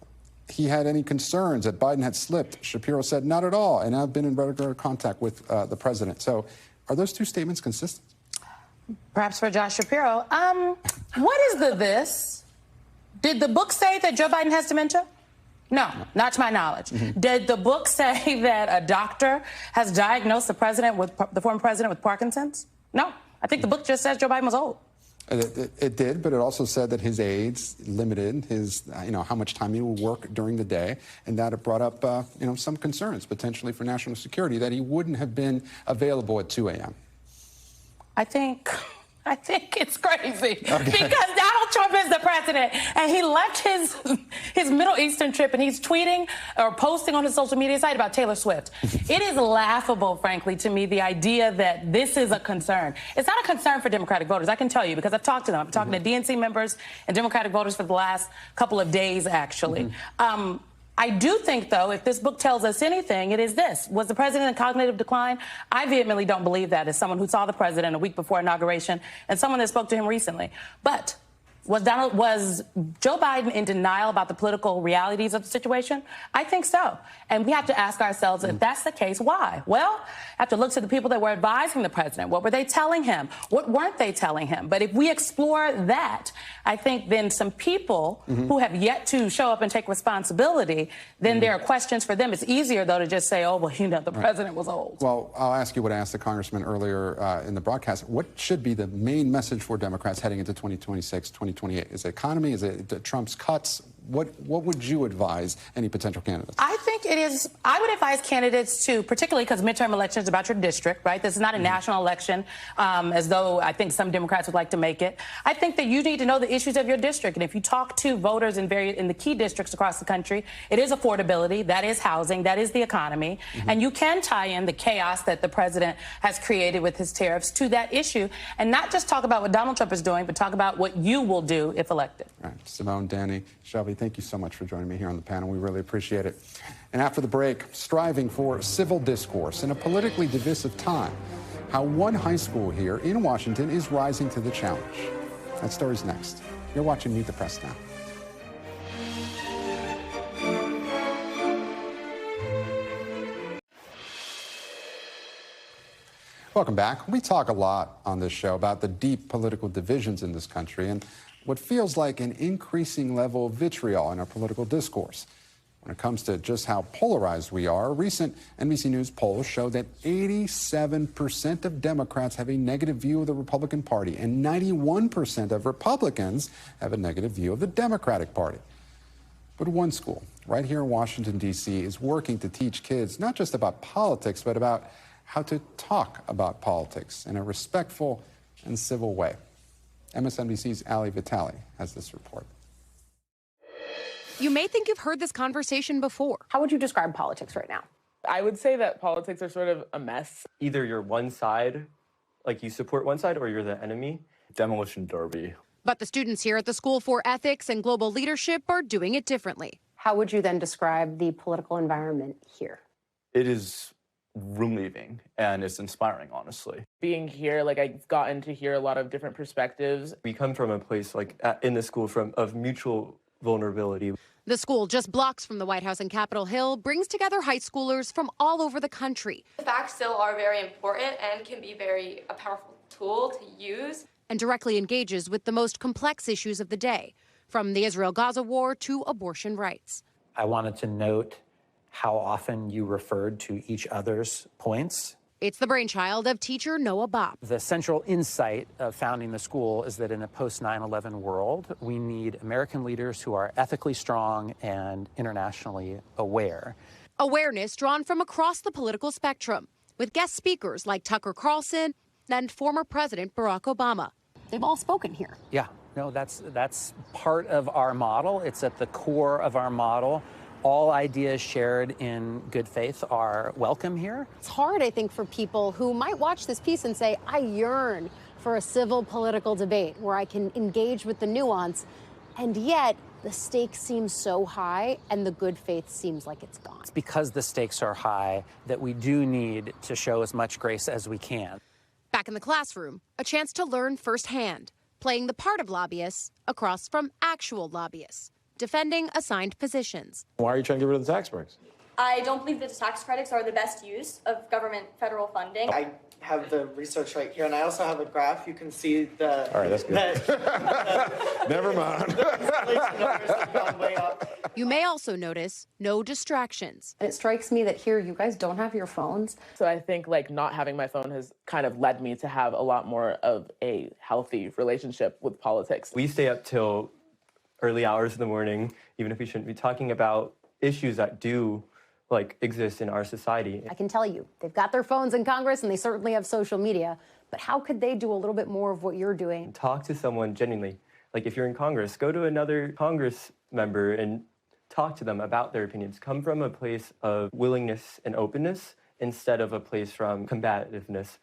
[SPEAKER 1] he had any concerns that Biden had slipped, Shapiro said, "Not at all, and I've been in regular contact with the president." So are those two statements consistent?
[SPEAKER 19] Perhaps for Josh Shapiro. What is this? Did the book say that Joe Biden has dementia? No, not to my knowledge. Did the book say that a doctor has diagnosed the former president with Parkinson's? No. I think the book just says Joe Biden was old.
[SPEAKER 1] It did, but it also said that his aides limited his, how much time he would work during the day, and that it brought up, some concerns potentially for national security that he wouldn't have been available at 2 a.m.
[SPEAKER 19] I think it's crazy because Donald Trump is the president, and he left his Middle Eastern trip, and he's tweeting or posting on his social media site about Taylor Swift. It is laughable, frankly, to me, the idea that this is a concern. It's not a concern for Democratic voters, I can tell you, because I've talked to them. I've been talking to DNC members and Democratic voters for the last couple of days, actually. I do think, though, if this book tells us anything, it is this. Was the president in cognitive decline? I vehemently don't believe that as someone who saw the president a week before inauguration and someone that spoke to him recently. But was Joe Biden in denial about the political realities of the situation? I think so. And we have to ask ourselves, if that's the case, why? Well, I have to look to the people that were advising the president. What were they telling him? What weren't they telling him? But if we explore that, I think then some people who have yet to show up and take responsibility, then there are questions for them. It's easier, though, to just say, oh, well, the president was old.
[SPEAKER 1] Well, I'll ask you what I asked the congressman earlier in the broadcast. What should be the main message for Democrats heading into 2026, 2028? Is it economy? Is it Trump's cuts? What would you advise any potential candidates?
[SPEAKER 19] I think it is. I would advise candidates to, particularly because midterm elections is about your district, right? This is not a national election, as though I think some Democrats would like to make it. I think that you need to know the issues of your district. And if you talk to voters in the key districts across the country, it is affordability, that is housing, that is the economy. And you can tie in the chaos that the president has created with his tariffs to that issue and not just talk about what Donald Trump is doing, but talk about what you will do if elected.
[SPEAKER 1] All right. Simone, Danny, Shelby, thank you so much for joining me here on the panel. We really appreciate it. And after the break, striving for civil discourse in a politically divisive time, how one high school here in Washington is rising to the challenge. That story's next. You're watching Meet the Press now. Welcome back. We talk a lot on this show about the deep political divisions in this country and what feels like an increasing level of vitriol in our political discourse. When it comes to just how polarized we are, a recent NBC News poll showed that 87% of Democrats have a negative view of the Republican Party, and 91% of Republicans have a negative view of the Democratic Party. But one school right here in Washington, D.C. is working to teach kids not just about politics, but about how to talk about politics in a respectful and civil way. MSNBC's Ali Vitale has this report.
[SPEAKER 21] You may think you've heard this conversation before.
[SPEAKER 22] How would you describe politics right now?
[SPEAKER 23] I would say that politics are sort of a mess. Either you're one side, like you support one side, or you're the enemy.
[SPEAKER 24] Demolition derby.
[SPEAKER 21] But the students here at the School for Ethics and Global Leadership are doing it differently.
[SPEAKER 2] How would you then describe the political environment here?
[SPEAKER 3] It is relieving and it's inspiring, honestly.
[SPEAKER 23] Being here, I've gotten to hear a lot of different perspectives.
[SPEAKER 3] We come from a place in the school of mutual vulnerability.
[SPEAKER 21] The school, just blocks from the White House and Capitol Hill, brings together high schoolers from all over the country.
[SPEAKER 4] The facts still are very important and can be a powerful tool to use.
[SPEAKER 21] And directly engages with the most complex issues of the day, from the Israel-Gaza war to abortion rights.
[SPEAKER 24] I wanted to note how often you referred to each other's points.
[SPEAKER 21] It's the brainchild of teacher Noah Bopp.
[SPEAKER 24] The central insight of founding the school is that in a post-9/11 world, we need American leaders who are ethically strong and internationally aware.
[SPEAKER 21] Awareness drawn from across the political spectrum, with guest speakers like Tucker Carlson and former President Barack Obama.
[SPEAKER 2] They've all spoken here.
[SPEAKER 24] Yeah, no, that's part of our model. It's at the core of our model. All ideas shared in good faith are welcome here.
[SPEAKER 2] It's hard, I think, for people who might watch this piece and say, I yearn for a civil political debate where I can engage with the nuance, and yet the stakes seem so high and the good faith seems like it's gone.
[SPEAKER 24] It's because the stakes are high that we do need to show as much grace as we can.
[SPEAKER 21] Back in the classroom, a chance to learn firsthand, playing the part of lobbyists across from actual lobbyists, defending assigned positions.
[SPEAKER 25] Why are you trying to get rid of the tax breaks?
[SPEAKER 4] I don't believe that the tax credits are the best use of government federal funding.
[SPEAKER 26] I have the research right here, and I also have a graph. You can see the...
[SPEAKER 25] All right, that's good. Never mind.
[SPEAKER 21] You may also notice no distractions.
[SPEAKER 2] It strikes me that here you guys don't have your phones.
[SPEAKER 23] So I think not having my phone has kind of led me to have a lot more of a healthy relationship with politics.
[SPEAKER 3] We stay up till early hours in the morning, even if we shouldn't be talking about issues that do exist in our society.
[SPEAKER 2] I can tell you, they've got their phones in Congress and they certainly have social media, but how could they do a little bit more of what you're doing?
[SPEAKER 3] Talk to someone genuinely. If you're in Congress, go to another Congress member and talk to them about their opinions. Come from a place of willingness and openness instead of a place from combativeness.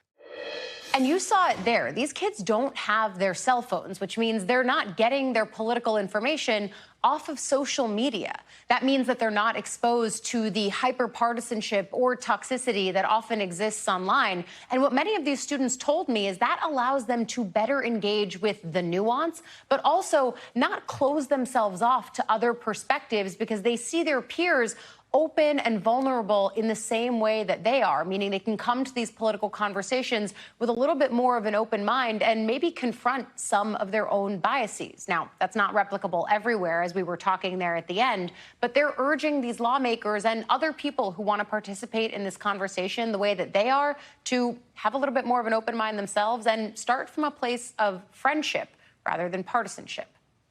[SPEAKER 2] And you saw it there. These kids don't have their cell phones, which means they're not getting their political information off of social media. That means that they're not exposed to the hyper-partisanship or toxicity that often exists online. And what many of these students told me is that allows them to better engage with the nuance, but also not close themselves off to other perspectives because they see their peers open and vulnerable in the same way that they are, meaning they can come to these political conversations with a little bit more of an open mind and maybe confront some of their own biases. Now, that's not replicable everywhere, as we were talking there at the end, but they're urging these lawmakers and other people who want to participate in this conversation the way that they are to have a little bit more of an open mind themselves and start from a place of friendship rather than partisanship.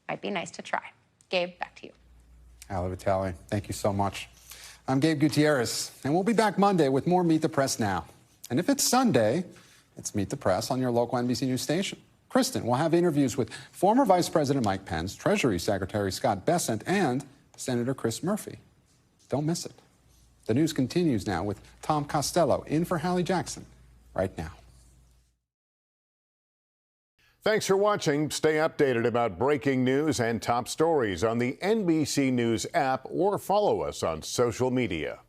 [SPEAKER 2] Might be nice to try. Gabe, back to you.
[SPEAKER 1] Ali Vitale, thank you so much. I'm Gabe Gutierrez, and we'll be back Monday with more Meet the Press Now. And if it's Sunday, it's Meet the Press on your local NBC News station. Kristen will have interviews with former Vice President Mike Pence, Treasury Secretary Scott Bessent, and Senator Chris Murphy. Don't miss it. The news continues now with Tom Costello in for Hallie Jackson right now.
[SPEAKER 27] Thanks for watching. Stay updated about breaking news and top stories on the NBC News app or follow us on social media.